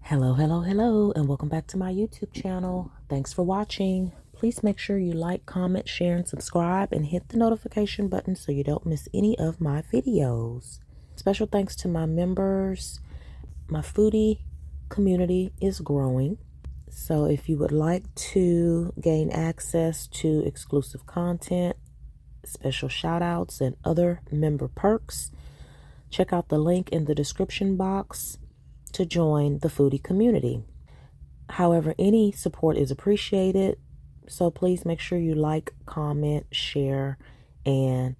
Hello, hello, hello, and welcome back to my YouTube channel. Thanks for watching. Please make sure you like, comment, share, and subscribe, and hit the notification button so you don't miss any of my videos. Special thanks to my members. My foodie community is growing. So if you would like to gain access to exclusive content, special shout-outs, and other member perks, check out the link in the description box to join the foodie community. However, any support is appreciated, so please make sure you like, comment, share, and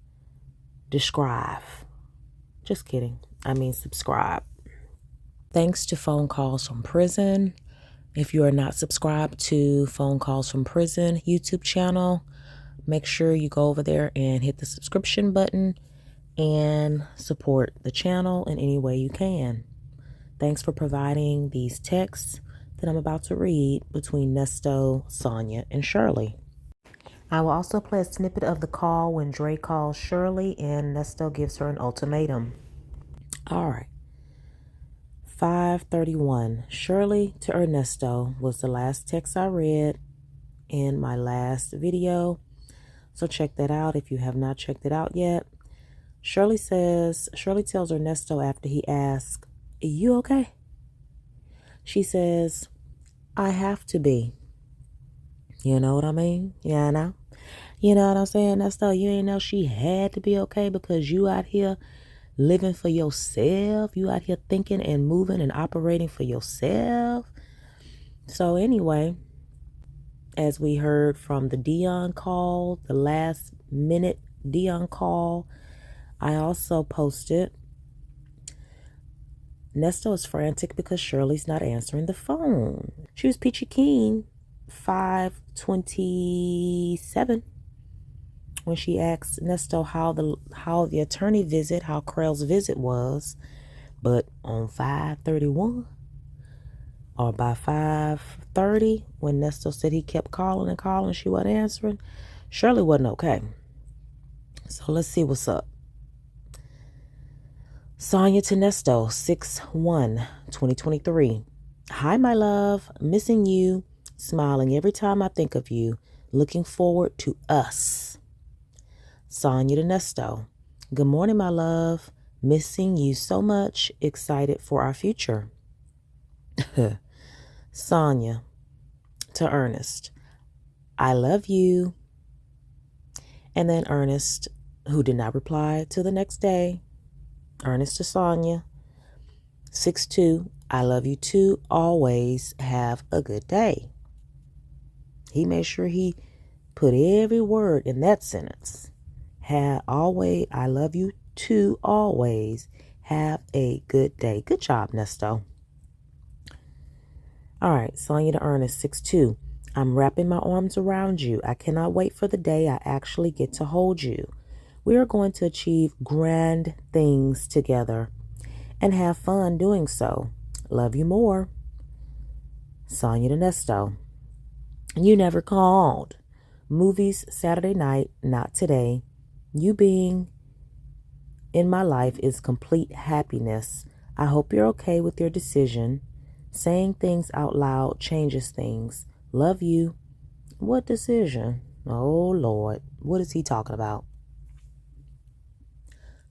describe. Just kidding. I mean subscribe. Thanks to Phone Calls from Prison. If you are not subscribed to Phone Calls from Prison YouTube channel, make sure you go over there and hit the subscription button and support the channel in any way you can. Thanks for providing these texts that I'm about to read between Nesto, Sonya, and Shirley. I will also play a snippet of the call when Dre calls Shirley and Nesto gives her an ultimatum. All right. 5:31. Shirley to Ernesto was the last text I read in my last video. So check that out if you have not checked it out yet. Shirley tells Ernesto after he asks, "You okay?" She says, "I have to be." You know what I mean? Yeah, I know. You know what I'm saying? Nesto, you ain't know she had to be okay because you out here living for yourself. You out here thinking and moving and operating for yourself. So anyway, as we heard from the Dion call, the last minute Dion call, I also posted, Nesto is frantic because Shirley's not answering the phone. She was peachy keen 5:27 when she asked Nesto how the attorney visit, how Krell's visit was. But on 5:31 or by 5:30, when Nesto said he kept calling and calling, she wasn't answering, Shirley wasn't okay. So let's see what's up. Sonya to Nesto, 6/1/2023. Hi, my love. Missing you. Smiling every time I think of you. Looking forward to us. Sonya to Nesto. Good morning, my love. Missing you so much. Excited for our future. Sonya to Ernest. I love you. And then Ernest, who did not reply till the next day. Ernest to Sonya. 6/2. I love you too. Always have a good day. He made sure he put every word in that sentence. Always, I love you too. Always have a good day. Good job, Nesto. All right, Sonya to Ernest, 6/2. I'm wrapping my arms around you. I cannot wait for the day I actually get to hold you. We are going to achieve grand things together and have fun doing so. Love you more. Sonya to Nesto. You never called. Movies Saturday night, not today. You being in my life is complete happiness. I hope you're okay with your decision. Saying things out loud changes things. Love you. What decision? Oh, Lord. What is he talking about?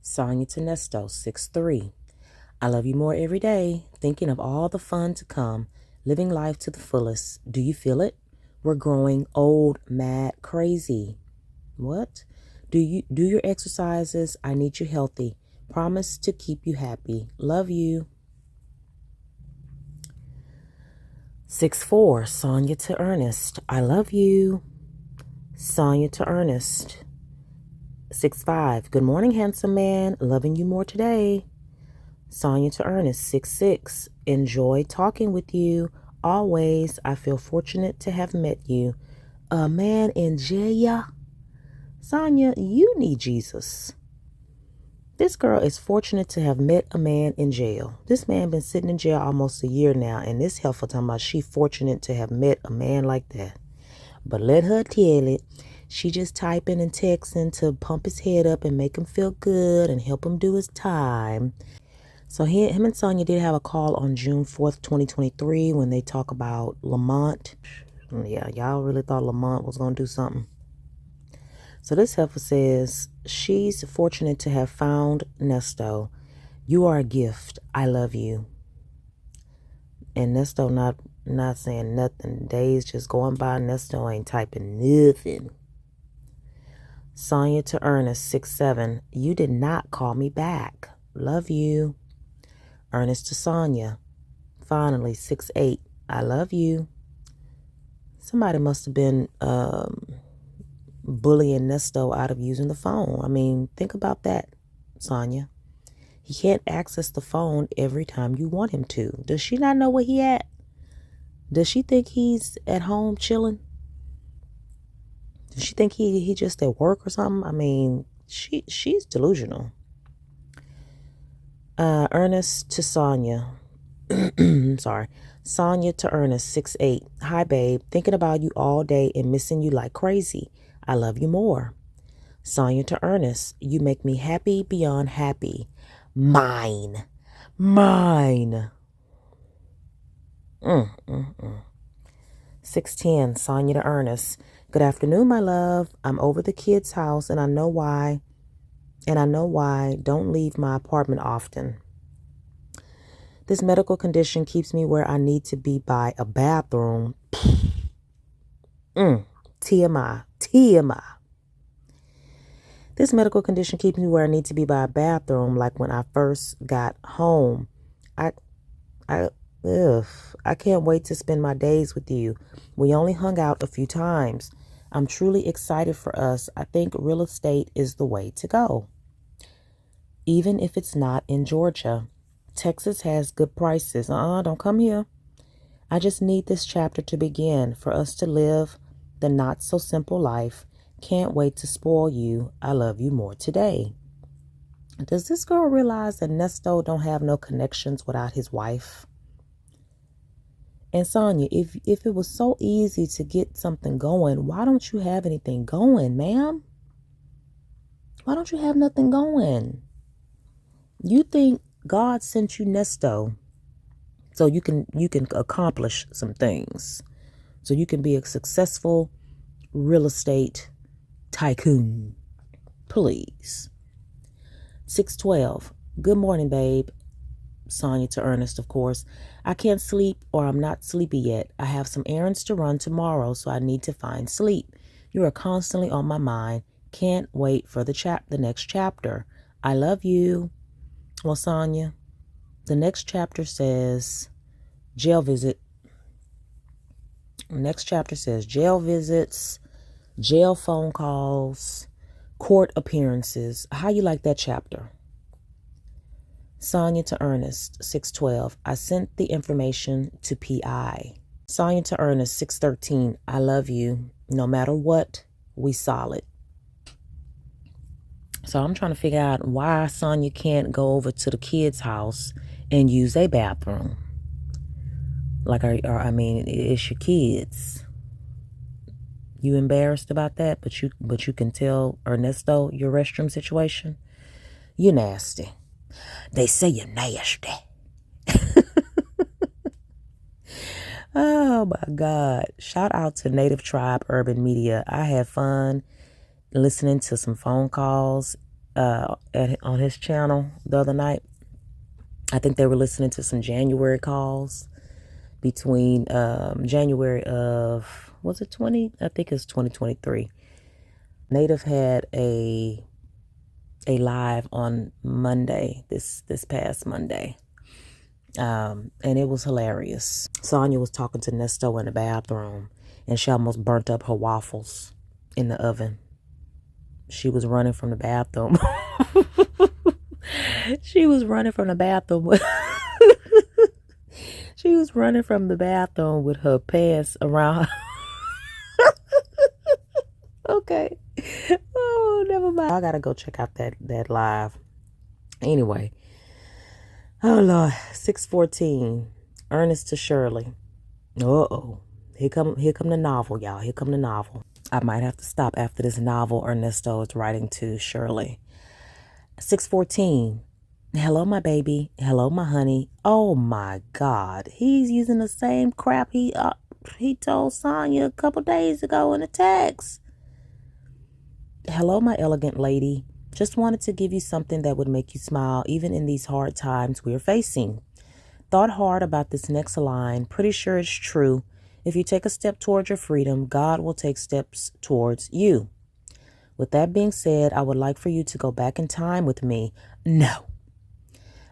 Sonya to Nesto, 6/3. I love you more every day. Thinking of all the fun to come. Living life to the fullest. Do you feel it? We're growing old, mad, crazy. What? Do your exercises. I need you healthy. Promise to keep you happy. Love you. 6/4. Sonya to Ernest. I love you. Sonya to Ernest. 6/5. Good morning, handsome man. Loving you more today. Sonya to Ernest. 6/6. Enjoy talking with you. Always. I feel fortunate to have met you. A man in jail. Sonya, you need Jesus. This girl is fortunate to have met a man in jail. This man been sitting in jail almost a year now, and this helpful talking about she fortunate to have met a man like that. But let her tell it. She just typing and texting to pump his head up and make him feel good and help him do his time. So him and Sonya did have a call on June 4th, 2023 when they talk about Lamont. Yeah, y'all really thought Lamont was going to do something. So this heifer says, she's fortunate to have found Nesto. You are a gift. I love you. And Nesto not saying nothing. Days just going by. Nesto ain't typing nothing. Sonya to Ernest, 6'7". You did not call me back. Love you. Ernest to Sonya. Finally, 6'8". I love you. Somebody must have been bullying Nesto out of using the phone. I mean, think about that, Sonya. He can't access the phone every time you want him to. Does she not know where he at? Does she think he's at home chilling? Does she think he just at work or something? I mean, she's delusional. Ernest to Sonya. Sorry. Sonya to Ernest, 6'8". Hi, babe. Thinking about you all day and missing you like crazy. I love you more. Sonya to Ernest. You make me happy beyond happy. Mine. 6'10". Sonya to Ernest. Good afternoon, my love. I'm over the kids' house and I know why. Don't leave my apartment often. This medical condition keeps me where I need to be by a bathroom. TMI. This medical condition keeps me where I need to be by a bathroom, like when I first got home. I can't wait to spend my days with you. We only hung out a few times. I'm truly excited for us. I think real estate is the way to go. Even if it's not in Georgia. Texas has good prices. Don't come here. I just need this chapter to begin for us to live the not so simple life. Can't wait to spoil you. I love you more today. Does this girl realize that Nesto don't have no connections without his wife? And Sonya, if it was so easy to get something going, why don't you have anything going, ma'am? Why don't you have nothing going? You think God sent you Nesto so you can accomplish some things. So you can be a successful real estate tycoon. Please. 6'12". Good morning, babe. Sonya to Ernest, of course. I can't sleep or I'm not sleepy yet. I have some errands to run tomorrow, so I need to find sleep. You are constantly on my mind. Can't wait for the next chapter. I love you. Well, Sonya, the next chapter says jail visit. Next chapter says jail visits, jail phone calls, court appearances. How you like that chapter? Sonya to Ernest, 6'12". I sent the information to PI. Sonya to Ernest, 6'13". I love you. No matter what, we solid. So I'm trying to figure out why Sonya can't go over to the kids' house and use a bathroom. It's your kids. You embarrassed about that, but you can tell Ernesto your restroom situation? You nasty. They say you're nasty. Oh my God. Shout out to Native Tribe Urban Media. I had fun listening to some phone calls on his channel the other night. I think they were listening to some January calls between January of, was it 20? I think it's 2023. Native had a live on Monday, this past Monday. And it was hilarious. Sonya was talking to Nesto in the bathroom and she almost burnt up her waffles in the oven. She was running from the bathroom. She was running from the bathroom. She was running from the bathroom with her pants around her. Okay. Oh, never mind. I gotta go check out that live. Anyway. Oh, Lord. 6:14. Ernest to Shirley. Uh-oh. Here come the novel, y'all. Here come the novel. I might have to stop after this novel Ernesto is writing to Shirley. 6:14. Hello, my baby. Hello, my honey. Oh my God. He's using the same crap he told Sonya a couple days ago in a text. Hello, my elegant lady. Just wanted to give you something that would make you smile even in these hard times we're facing. Thought hard about this next line. Pretty sure it's true. If you take a step towards your freedom, God will take steps towards you. With that being said, I would like for you to go back in time with me. No.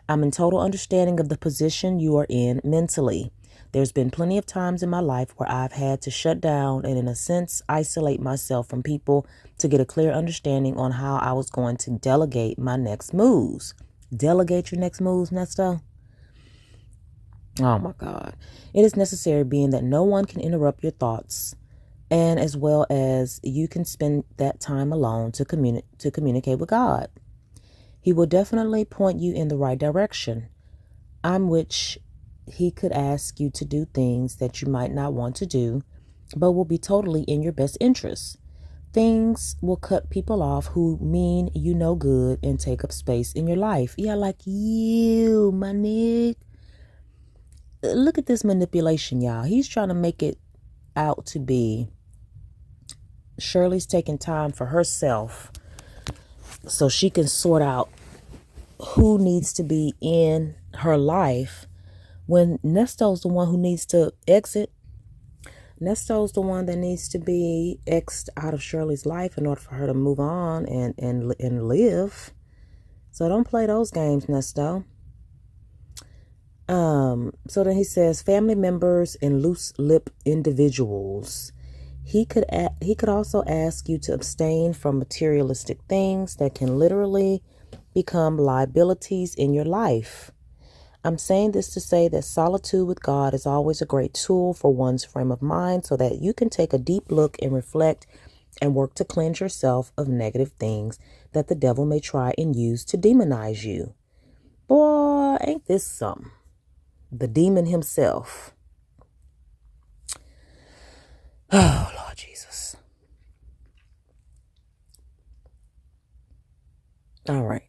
I'm in total understanding of the position you are in mentally. There's been plenty of times in my life where I've had to shut down and, in a sense, isolate myself from people to get a clear understanding on how I was going to delegate my next moves. Delegate your next moves, Nesto? Oh my God. It is necessary, being that no one can interrupt your thoughts, and as well as you can spend that time alone to communicate with God. He will definitely point you in the right direction, on which he could ask you to do things that you might not want to do, but will be totally in your best interest. Things will cut people off who mean you no good and take up space in your life. Yeah, like you, my nigga. Look at this manipulation, y'all. He's trying to make it out to be Shirley's taking time for herself so she can sort out who needs to be in her life, when Nesto's the one who needs to exit. Nesto's the one that needs to be X'd out of Shirley's life in order for her to move on and live. So don't play those games, Nesto. So then he says, family members and loose lip individuals. He could also ask you to abstain from materialistic things that can literally become liabilities in your life. I'm saying this to say that solitude with God is always a great tool for one's frame of mind, so that you can take a deep look and reflect and work to cleanse yourself of negative things that the devil may try and use to demonize you. Boy, ain't this something? The demon himself. Oh, Lord Jesus. All right.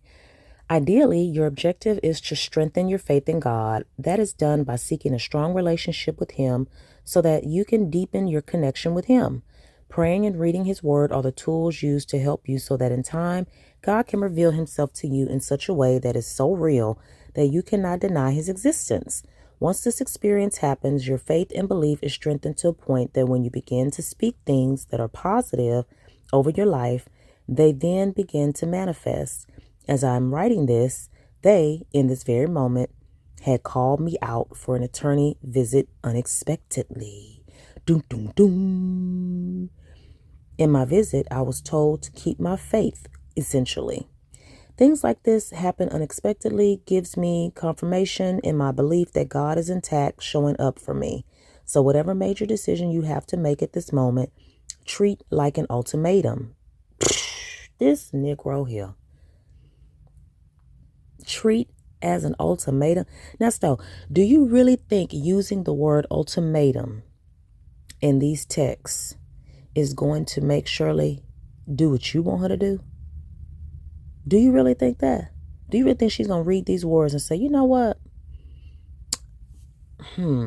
Ideally, your objective is to strengthen your faith in God. That is done by seeking a strong relationship with Him so that you can deepen your connection with Him. Praying and reading His Word are the tools used to help you, so that in time, God can reveal Himself to you in such a way that is so real that you cannot deny His existence. Once this experience happens, your faith and belief is strengthened to a point that when you begin to speak things that are positive over your life, they then begin to manifest. As I'm writing this, they, in this very moment, had called me out for an attorney visit unexpectedly. Doom, doom, doom. In my visit, I was told to keep my faith, essentially. Things like this happen unexpectedly, gives me confirmation in my belief that God is intact, showing up for me. So whatever major decision you have to make at this moment, treat like an ultimatum. This Negro here. Treat as an ultimatum. Nesto, do you really think using the word ultimatum in these texts is going to make Shirley do what you want her to do? Do you really think that? Do you really think she's going to read these words and say, you know what? Let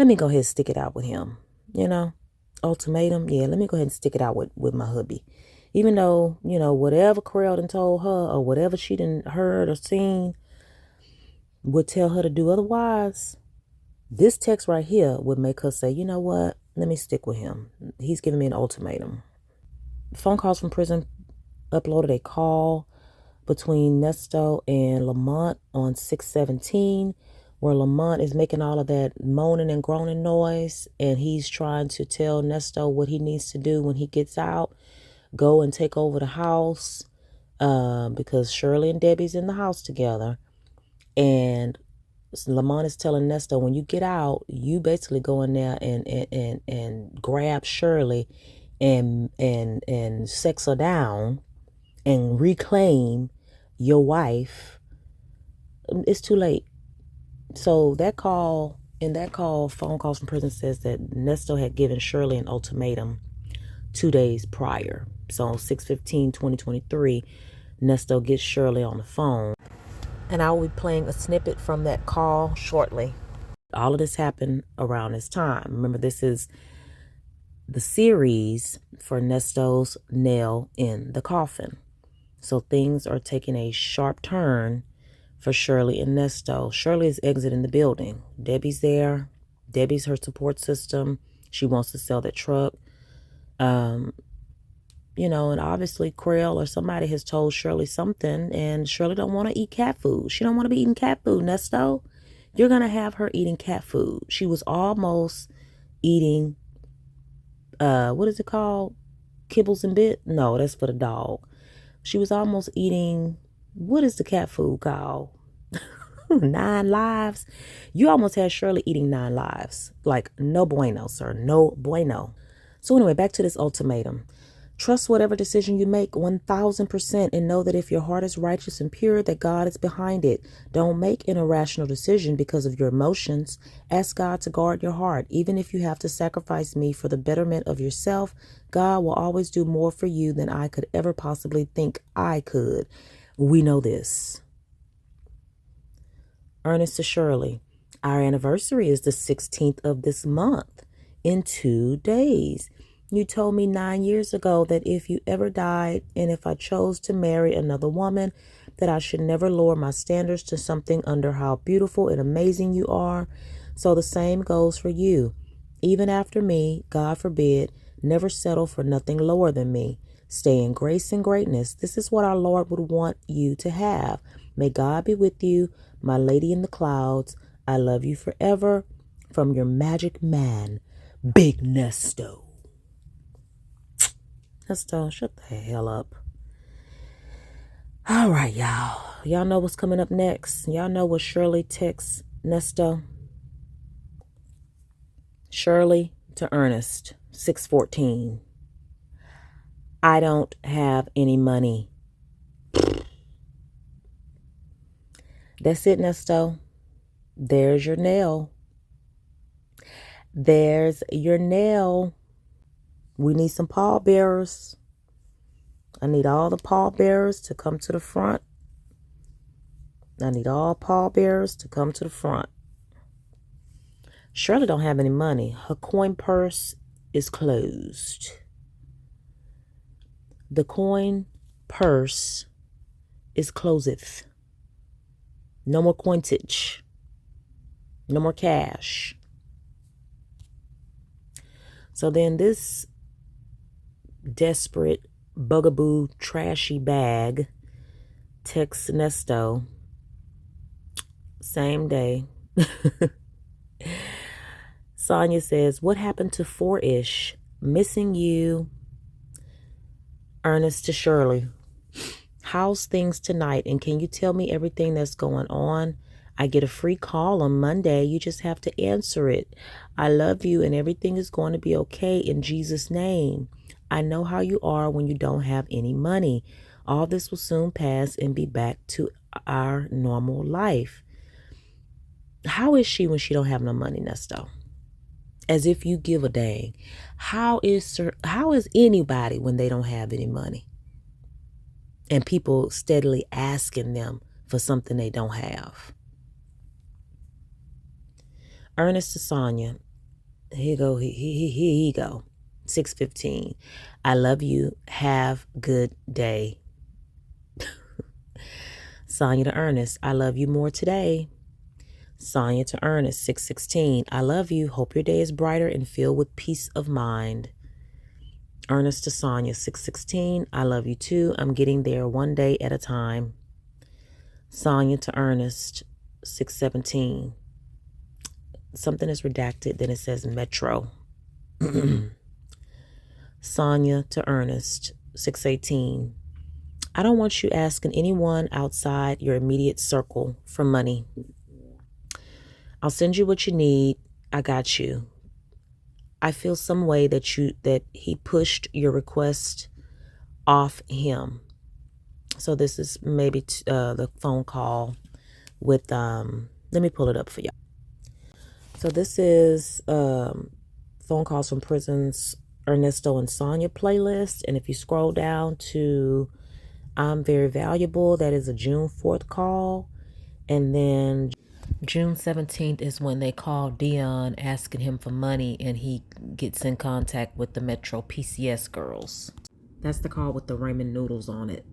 me go ahead and stick it out with him. You know? Ultimatum. Yeah, let me go ahead and stick it out with my hubby. Even though, whatever Carell done told her or whatever she done heard or seen would tell her to do otherwise, this text right here would make her say, you know what? Let me stick with him. He's giving me an ultimatum. Phone calls from prison uploaded a call between Nesto and Lamont on 6/17, where Lamont is making all of that moaning and groaning noise, and he's trying to tell Nesto what he needs to do when he gets out. Go and take over the house, because Shirley and Debbie's in the house together. And Lamont is telling Nesto, when you get out, you basically go in there and grab Shirley and sex her down and reclaim your wife. It's too late. So phone calls from prison says that Nesto had given Shirley an ultimatum 2 days prior. So on 6/15/2023, Nesto gets Shirley on the phone. And I will be playing a snippet from that call shortly. All of this happened around this time. Remember, this is the series for Nesto's nail in the coffin. So things are taking a sharp turn for Shirley and Nesto. Shirley is exiting the building. Debbie's there. Debbie's her support system. She wants to sell that truck. You know, and obviously Krell or somebody has told Shirley something, and Shirley don't want to eat cat food. She don't want to be eating cat food, Nesto. You're going to have her eating cat food. She was almost eating, what is it called? Kibbles and bit? No, that's for the dog. She was almost eating, what is the cat food called? 9 lives. You almost had Shirley eating 9 lives. Like, no bueno, sir. No bueno. So anyway, back to this ultimatum. Trust whatever decision you make 1000% and know that if your heart is righteous and pure, that God is behind it. Don't make an irrational decision because of your emotions. Ask God to guard your heart. Even if you have to sacrifice me for the betterment of yourself, God will always do more for you than I could ever possibly think I could. We know this. Ernest to Shirley. Our anniversary is the 16th of this month. In 2 days. You told me 9 years ago that if you ever died and if I chose to marry another woman, that I should never lower my standards to something under how beautiful and amazing you are. So the same goes for you. Even after me, God forbid, never settle for nothing lower than me. Stay in grace and greatness. This is what our Lord would want you to have. May God be with you, my lady in the clouds. I love you forever. From your magic man, Big Nesto. Nesto, shut the hell up. All right, y'all. Y'all know what's coming up next. Y'all know what Shirley texts Nesto. Shirley to Ernest, 6:14. I don't have any money. That's it, Nesto. There's your nail. There's your nail. We need some pallbearers. I need all the pallbearers to come to the front. I need all pallbearers to come to the front. Shirley don't have any money. Her coin purse is closed. The coin purse is closeth. No more coinage. No more cash. So then this desperate, bugaboo, trashy bag texts Nesto. Same day. Sonya says, what happened to 4-ish? Missing you. Ernest to Shirley. How's things tonight? And can you tell me everything that's going on? I get a free call on Monday. You just have to answer it. I love you and everything is going to be okay in Jesus' name. I know how you are when you don't have any money. All this will soon pass and be back to our normal life. How is she when she don't have no money, Nesto? As if you give a dang. How is anybody when they don't have any money? And people steadily asking them for something they don't have. Ernest to Sonya. Here you go. 6:15. I love you. Have good day. Sonya to Ernest. I love you more today. Sonya to Ernest. 6:16. I love you. Hope your day is brighter and filled with peace of mind. Ernest to Sonya. 6:16. I love you too. I'm getting there one day at a time. Sonya to Ernest. 6:17. Something is redacted. Then it says Metro. Sonya to Ernest. 6:18. I don't want you asking anyone outside your immediate circle for money. I'll send you what you need. I got you. I feel some way that he pushed your request off him. So this is maybe the phone call with let me pull it up for y'all. So this is phone calls from prisons, Ernesto and Sonya playlist. And if you scroll down to I'm very valuable. That is a June 4th call. And then June 17th is when they call Dion asking him for money, and he gets in contact with the Metro PCS girls. That's the call with the ramen noodles on it.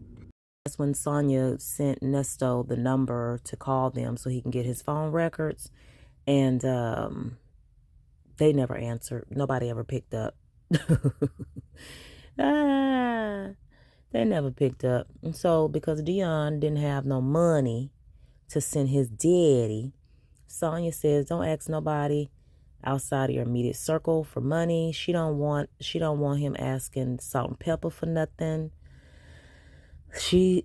That's when Sonya sent Nesto the number to call them so he can get his phone records. And they never answered. Nobody ever picked up. They never picked up. And so because Dion didn't have no money to send his daddy, Sonya says, don't ask nobody outside of your immediate circle for money. She don't want him asking Salt and Pepper for nothing. She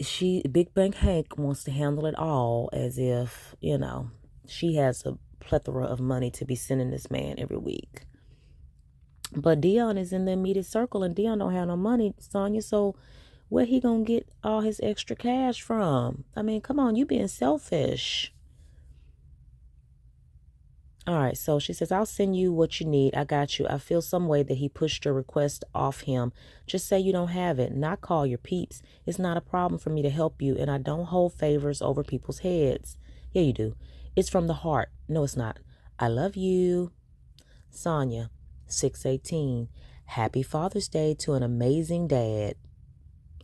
Big Bank Hank wants to handle it all as if, you know, she has a plethora of money to be sending this man every week. But Dion is in the immediate circle, and Dion don't have no money, Sonya. So where he gonna get all his extra cash from? I mean, come on, you being selfish. All right, so she says, I'll send you what you need. I got you. I feel some way that he pushed your request off him. Just say you don't have it, not call your peeps. It's not a problem for me to help you, and I don't hold favors over people's heads. Yeah, you do. It's from the heart. No, it's not. I love you. Sonya, 6/18. Happy Father's Day to an amazing dad,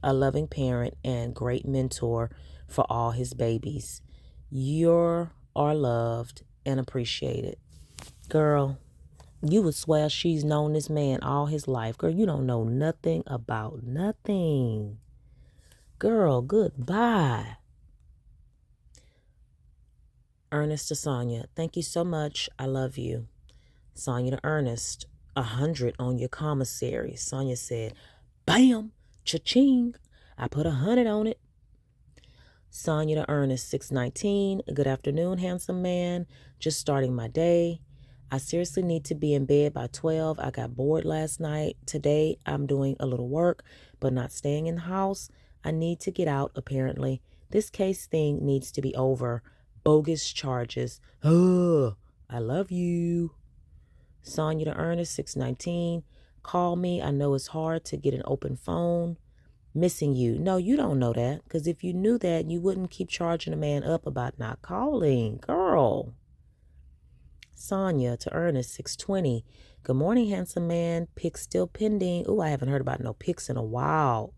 a loving parent, and great mentor for all his babies. You are loved and appreciated. Girl, you would swear she's known this man all his life. Girl, you don't know nothing about nothing. Girl, goodbye. Ernest to Sonya, thank you so much. I love you. Sonya to Ernest, 100 on your commissary. Sonya said, bam, cha-ching. I put 100 on it. Sonya to Ernest, 6/19. Good afternoon, handsome man. Just starting my day. I seriously need to be in bed by 12. I got bored last night. Today, I'm doing a little work, but not staying in the house. I need to get out, apparently. This case thing needs to be over. Bogus charges. Oh, I love you. Sonya to Ernest, 6/19. Call me. I know it's hard to get an open phone. Missing you. No, you don't know that, because if you knew that, you wouldn't keep charging a man up about not calling. Girl. Sonya to Ernest, 6/20. Good morning, handsome man. Pics still pending. Oh, I haven't heard about no pics in a while.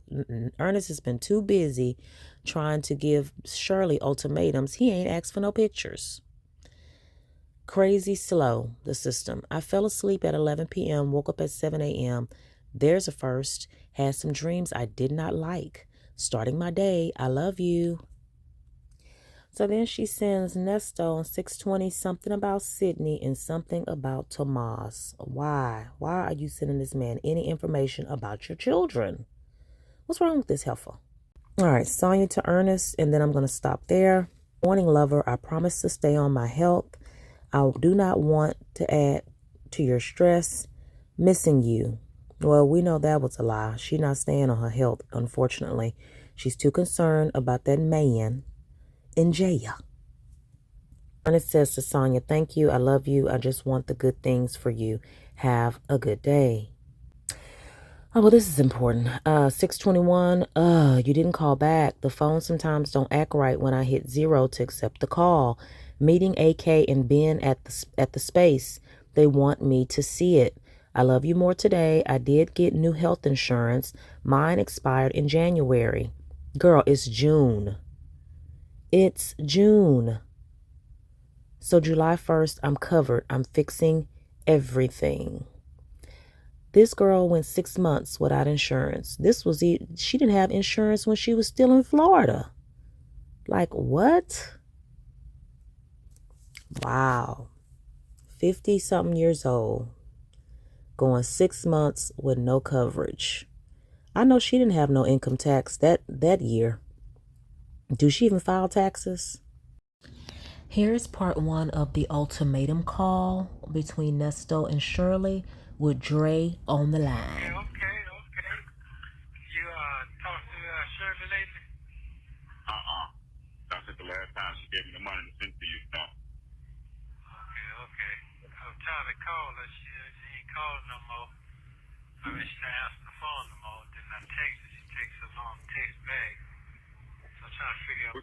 Ernest has been too busy trying to give Shirley ultimatums. He ain't asked for no pictures. Crazy slow, the system. I fell asleep at 11 p.m., woke up at 7 a.m. There's a first. Had some dreams I did not like. Starting my day. I love you. So then she sends Nesto on 6/20 something about Sydney and something about Tomas. Why? Why are you sending this man any information about your children? What's wrong with this heifer? All right, Sonya to Ernest, and then I'm going to stop there. Morning, lover. I promise to stay on my health. I do not want to add to your stress. Missing you. Well, we know that was a lie. She's not staying on her health, unfortunately. She's too concerned about that man in jail. And it says to Sonya, thank you. I love you. I just want the good things for you. Have a good day. Oh, well, this is important. 6/21. You didn't call back. The phone sometimes don't act right when I hit 0 to accept the call. Meeting AK and Ben at the space. They want me to see it. I love you more today. I did get new health insurance. Mine expired in January. Girl, it's June. It's June. So July 1st, I'm covered. I'm fixing everything. This girl went 6 months without insurance. She didn't have insurance when she was still in Florida. Like, what? Wow. 50-something years old. Going 6 months with no coverage. I know she didn't have no income tax that year. Do she even file taxes? Here's part 1 of the ultimatum call between Nesto and Shirley with Dre on the line. Okay. You talked to Shirley lately? That's the last time she gave me the money to send to you. No. Okay. I was trying to call her. She ain't called no more. I mean, she didn't answer the phone no more. Then I texted. She takes a long text back. I'm trying to figure out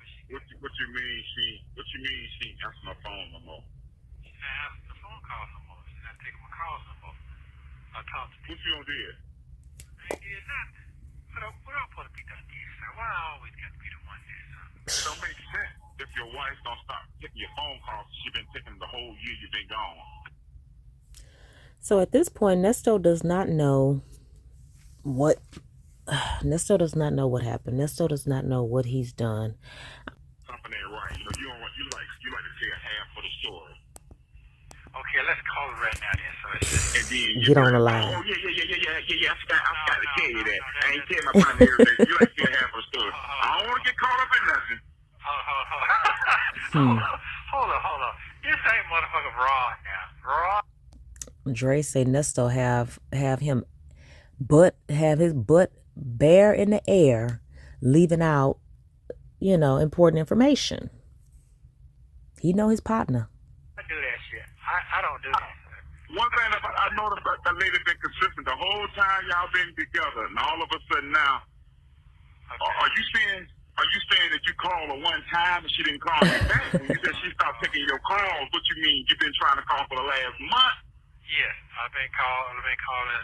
what you mean she answer my phone no more? She's not answering the phone calls no more. She's not taking my calls no more. I talked to people. What you done did? I ain't did nothing. What I'm supposed to be done this? Why I always got to be the one this? It don't make sense if your wife don't stop taking your phone calls. She's been taking the whole year you've been gone. So at this point, Nesto does not know what Nesto does not know what happened. Nesto does not know what he's done. Something ain't right. You know, you like to tell half of the story. Okay, let's call it right now then. So and then get on the line. Oh yeah. I forgot to tell you that. I ain't telling my partner everything. You like to tell half of the story. I don't want to get caught up in nothing. Hold on. This ain't motherfucking raw now. Raw. Dre say Nesto have his butt bare in the air, leaving out, important information. He know his partner. I do that shit. I don't do that. One thing I noticed about that lady been consistent the whole time y'all been together, and all of a sudden now, are you saying that you called her one time and she didn't call you back? When you said she stopped taking your calls, what you mean? You've been trying to call for the last month? Yes, I've been calling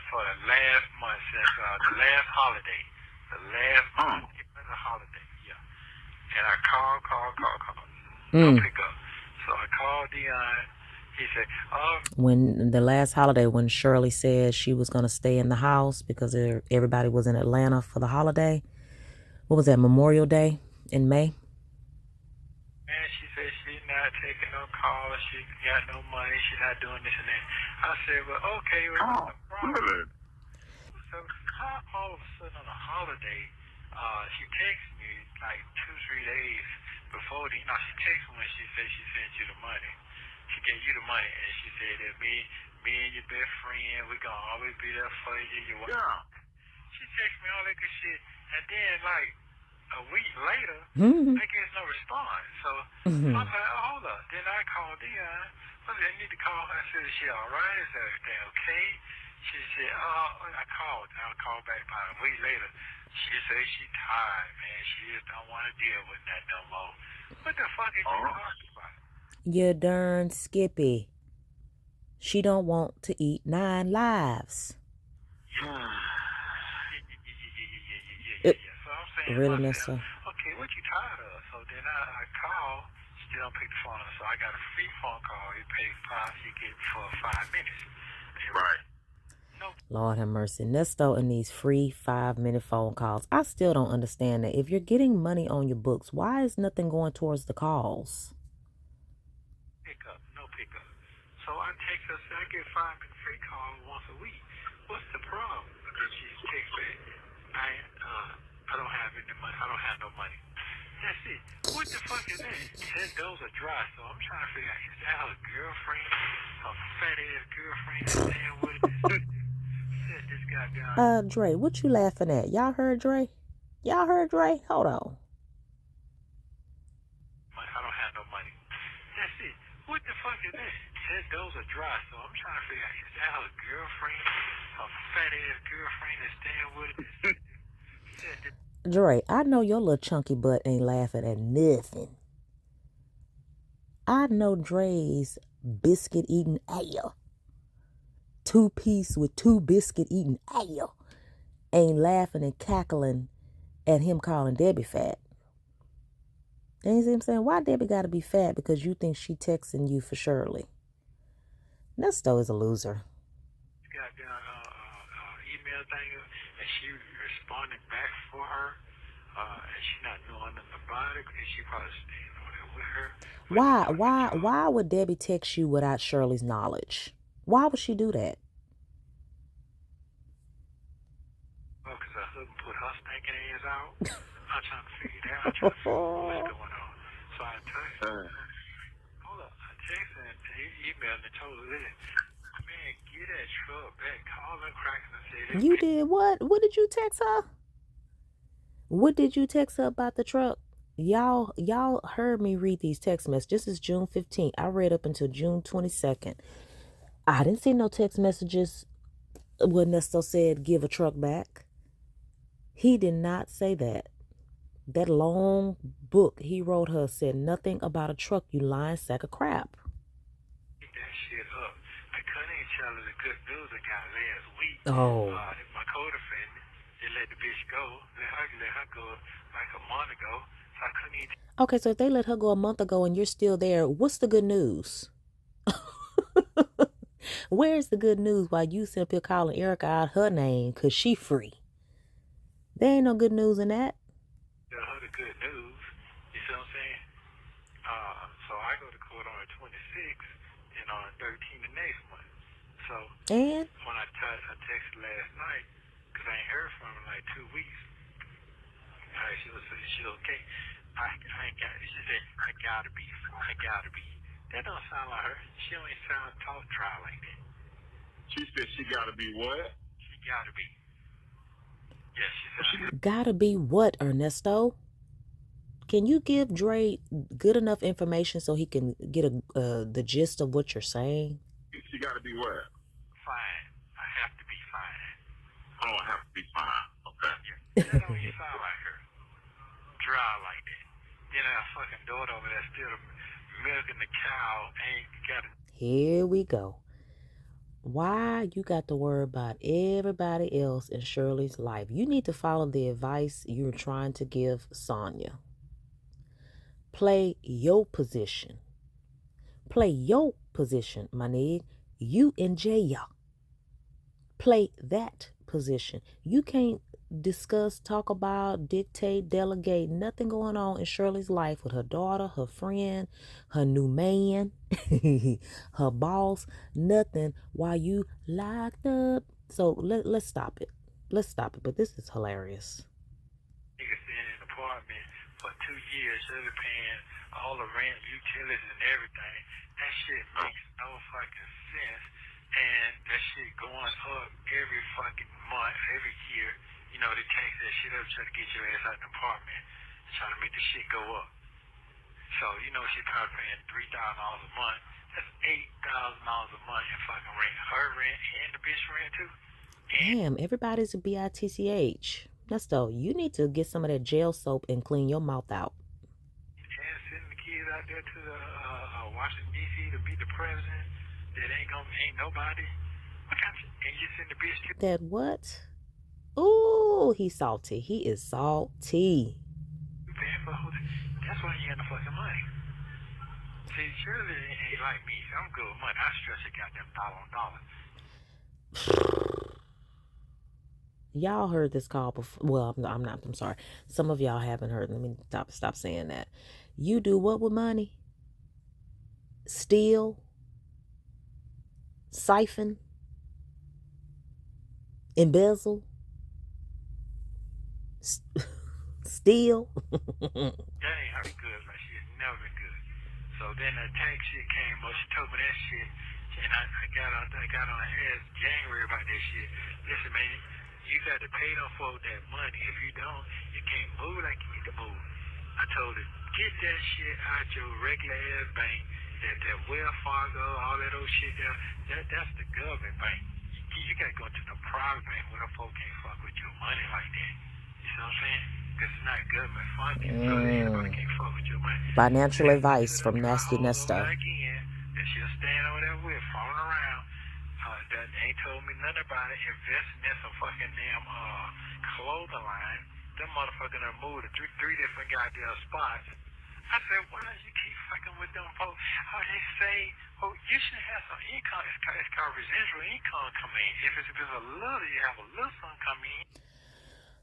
for the last month since the last holiday. The last month, the holiday, yeah. And I called. Don't pick up. So I called Dion. He said, when the last holiday, when Shirley said she was going to stay in the house because everybody was in Atlanta for the holiday. What was that, Memorial Day in May? And she said she's not taking no calls. She got no money. She's not doing this and that. I said, well, okay. Well, really? So all of a sudden on a holiday, she texted me like 2-3 days before she texted me when she said she sent you the money. She gave you the money, and she said that me and your best friend, we gonna always be there for you. Yeah. She texted me all that good shit, and then like a week later, I get no response. So I'm like, hold up. Then I called Dion. I need to call her. I said, is she all right? Is everything okay? She said, I called. I'll call back about a week later. She said she tired, man. She just don't want to deal with that no more. What the fuck is you talking about? You darn Skippy. She don't want to eat 9 lives. Yeah. So I'm saying, really, Nesto? Okay, what you tired of? So then I call. She don't pick the phone up. So I got a free phone call. You pay you get for 5 minutes. Right. Lord have mercy. Nesto and these free 5-minute phone calls. I still don't understand that. If you're getting money on your books, why is nothing going towards the calls? No pickup. So I text her, I get 5-minute free call once a week. What's the problem? Because she texts back, I don't have any money. I don't have no money. That's it. What the fuck is that? Those are dry. So I'm trying to figure out, is that her girlfriend? Her fat ass girlfriend that's staying with her? This goddamn. Dre, what you laughing at? Y'all heard Dre? Hold on. I don't have no money. That's it. What the fuck is that? Those are dry. So I'm trying to figure out, is that her girlfriend? Her fat ass girlfriend that's staying with her? Dre, I know your little chunky butt ain't laughing at nothing. I know Dre's biscuit eating ass, 2-piece with 2 biscuit eating ass, ain't laughing and cackling at him calling Debbie fat. You see what I'm saying? Why Debbie gotta be fat? Because you think she texting you for Shirley. Nesto is a loser. Got email thing, and she responded back for her, and she not knowing nothing about it, and she probably staying on it with her. Why would Debbie text you without Shirley's knowledge? Why would she do that? Well, because her husband put her stinking ass out. I'm trying to figure it out. I'm trying to figure out what's going on. So I texted her. Hold up. I texted her and emailed and told her this. Man, get that truck back. Call her cracking and say that. You did what? What did you text her? What did you text her about the truck? Y'all heard me read these text messages. This is June 15th. I read up until June 22nd. I didn't see no text messages when Nesto said give a truck back. He did not say that. That long book he wrote her said nothing about a truck, you lying sack of crap. Get that shit up. I couldn't even tell her the good news I got last week. Oh. My co-defendant, they let the bitch go. Let her go like a month ago. So I couldn't even. Okay, so if they let her go a month ago and you're still there, what's the good news? Where's the good news while you sit up here calling Erica out her name because she free? There ain't no good news in that. Tell her the good news. You see what I'm saying? So I go to court on the 26th and on the 13th the next month. So And when I texted last night, because I ain't heard from her in like 2 weeks. She okay. I ain't got. She said I gotta be. That don't sound like her. She don't even talk dry like that. She said she gotta be what? She gotta be. Yeah, she said. Gotta be what, Ernesto? Can you give Dre good enough information so he can get the gist of what you're saying? She gotta be what? Fine. I have to be fine. Oh, I have to be fine. Okay. Yeah. That don't even sound like her. Dry like that. Then our fucking daughter over there still milking the cow ain't got it. Here we go. Why you got to worry about everybody else in Shirley's life? You need to follow the advice you're trying to give Sonya. Play your position. Play your position, my nigga. You in jail. Play that position. You can't discuss, talk about, dictate, delegate, nothing going on in Shirley's life with her daughter, her friend, her new man, her boss, nothing while you locked up. So let's stop it. Let's stop it. But this is hilarious. Niggas staying in an apartment for 2 years, Shirley paying all the rent, utilities, and everything. That shit makes no fucking sense. And that shit going up every fucking month, every year. You know, they tax that shit up, try to get your ass out the apartment, trying to make the shit go up. So, you know, she probably paying $3,000 a month. That's $8,000 a month in fucking rent. Her rent and the bitch rent too. Damn, everybody's a bitch. Nesto, you need to get some of that jail soap and clean your mouth out. And sending the kids out there to Washington, D.C. to meet the president. That ain't nobody. And you send the bitch to That what? Ooh, he's salty. He is salty. paying for that's why you got the fucking money. See, Shirley ain't like me. I'm good with money. I stress it goddamn dollar on dollar. Y'all heard this call before. Well, I'm not. I'm sorry. Some of y'all haven't heard. Let me stop saying that. You do what with money? Steal, siphon, embezzle, steal. That ain't how good. Like, she's never been good. So then the tax shit came up. She told me that shit. And I got on her ass January about that shit. Listen, man, you got to pay them folks that money. If you don't, you can't move like you need to move. I told her, get that shit out your regular ass bank. That Wells Fargo, all that old shit there. That's the government bank. You got to go to the private bank where the folks can't fuck with your money like that. You see what I'm saying? Because it's not government funding. So everybody can't fuck with your money. Financial advice from Nasty Nesto. Again, that she'll stand over there with, falling around. That ain't told me nothing about it. Investing in some fucking damn clothing line. Them motherfuckers done moved to three different goddamn spots. I said, why don't you keep fucking with them folks? Oh, they say, oh, you should have some income. It's called residual income coming in. If it's a little, you have a little something coming in.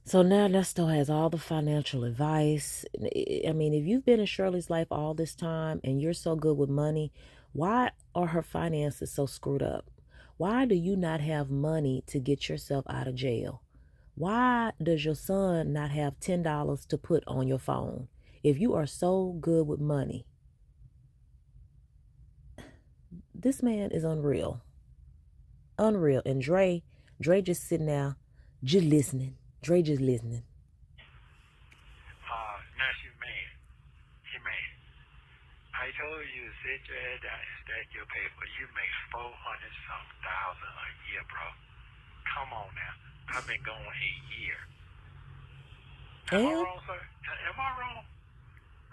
So now Nesto has all the financial advice. I mean, if you've been in Shirley's life all this time and you're so good with money, why are her finances so screwed up? Why do you not have money to get yourself out of jail? Why does your son not have $10 to put on your phone? If you are so good with money, this man is unreal. Unreal. And Dre just sitting there, just listening. Dre just listening. Now she mad. She mad. I told you to sit your head down and stack your paper. You make 400-something thousand a year, bro. Come on now. I've been going a year. Am I wrong, sir? Am I wrong?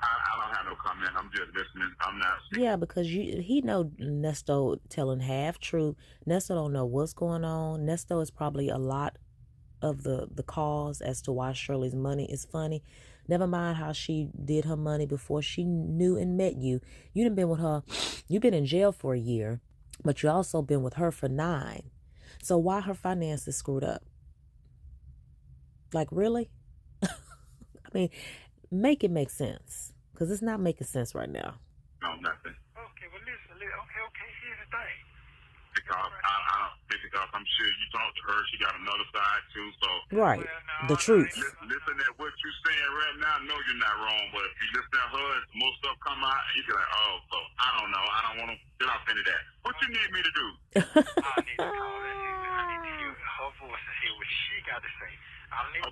I don't have no comment. I'm just listening. I'm not. Yeah, because he know Nesto telling half truth. Nesto don't know what's going on. Nesto is probably a lot of the cause as to why Shirley's money is funny. Never mind how she did her money before she knew and met you. You done been with her. You've been in jail for a year, but you also been with her for 9. So why her finances screwed up? Like, really? I mean, make it make sense, because it's not making sense right now. No, nothing. Okay, well, listen. Okay, here's the thing. Because I'm sure you talked to her. She got another side, too. So Right. Well, no, The truth. Listen at what you're saying right now. No, you're not wrong. But if you listen to her, most stuff come out, and you be like, oh, so I don't know. I don't want to get off into that. What you need me to do? I need to call her. I need to hear her voice and hear what she got to say.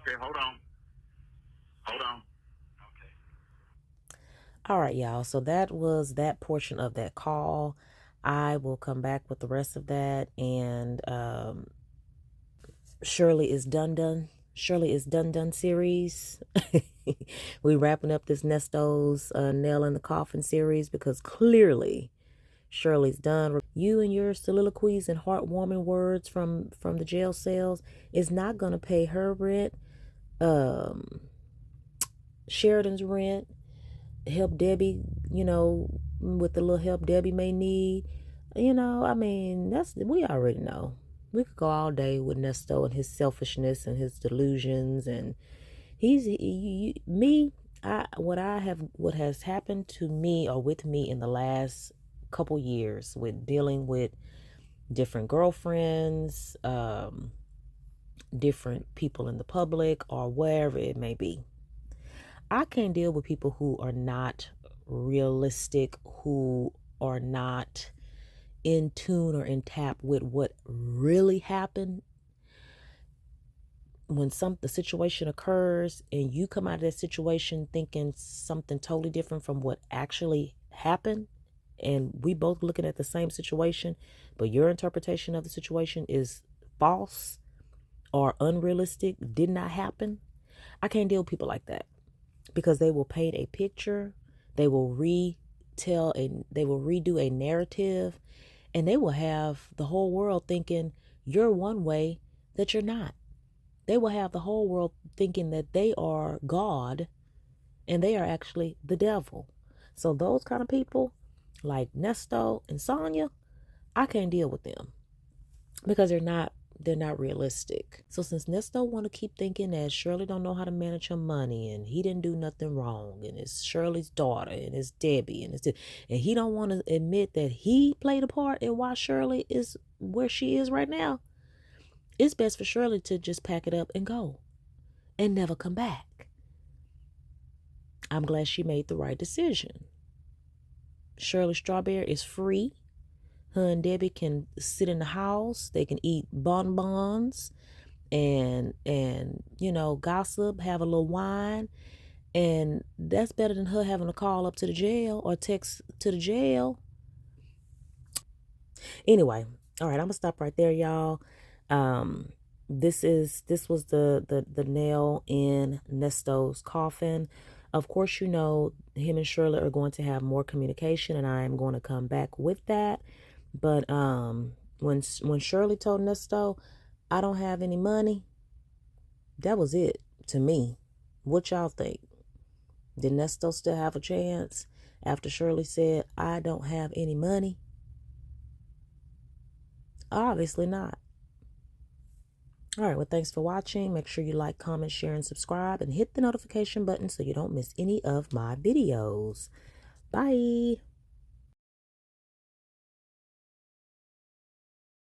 Okay, hold on. Okay. All right, y'all. So that was that portion of that call. I will come back with the rest of that. And Shirley is done. Shirley is done series. We wrapping up this Nesto's Nail in the Coffin series, because clearly Shirley's done. You and your soliloquies and heartwarming words from the jail cells is not going to pay her rent, Sheridan's rent, help Debbie, with the little help Debbie may need. I mean, we already know. We could go all day with Nesto and his selfishness and his delusions, and what has happened to me or with me in the last couple years with dealing with different girlfriends, different people in the public, or wherever it may be. I can't deal with people who are not realistic, who are not in tune or in tap with what really happened. When the situation occurs and you come out of that situation thinking something totally different from what actually happened, and we both looking at the same situation, but your interpretation of the situation is false or unrealistic, did not happen. I can't deal with people like that, because they will paint a picture, they will redo a narrative, and they will have the whole world thinking you're one way that you're not. They will have the whole world thinking that they are God and they are actually the devil. So those kind of people like Nesto and Sonya, I can't deal with them, because they're not realistic. So since Nesto want to keep thinking that Shirley don't know how to manage her money and he didn't do nothing wrong and it's Shirley's daughter and it's Debbie and he don't want to admit that he played a part in why Shirley is where she is right now, it's best for Shirley to just pack it up and go and never come back. I'm glad she made the right decision. Shirley Strawberry is free. Her and Debbie can sit in the house. They can eat bonbons and gossip, have a little wine. And that's better than her having to call up to the jail or text to the jail. Anyway, all right, I'm gonna stop right there, y'all. This was the nail in Nesto's coffin. Of course, him and Shirley are going to have more communication, and I am going to come back with that. But when Shirley told Nesto, I don't have any money, that was it to me. What y'all think? Did Nesto still have a chance after Shirley said, I don't have any money? Obviously not. All right, well, thanks for watching. Make sure you like, comment, share, and subscribe, and hit the notification button so you don't miss any of my videos. Bye.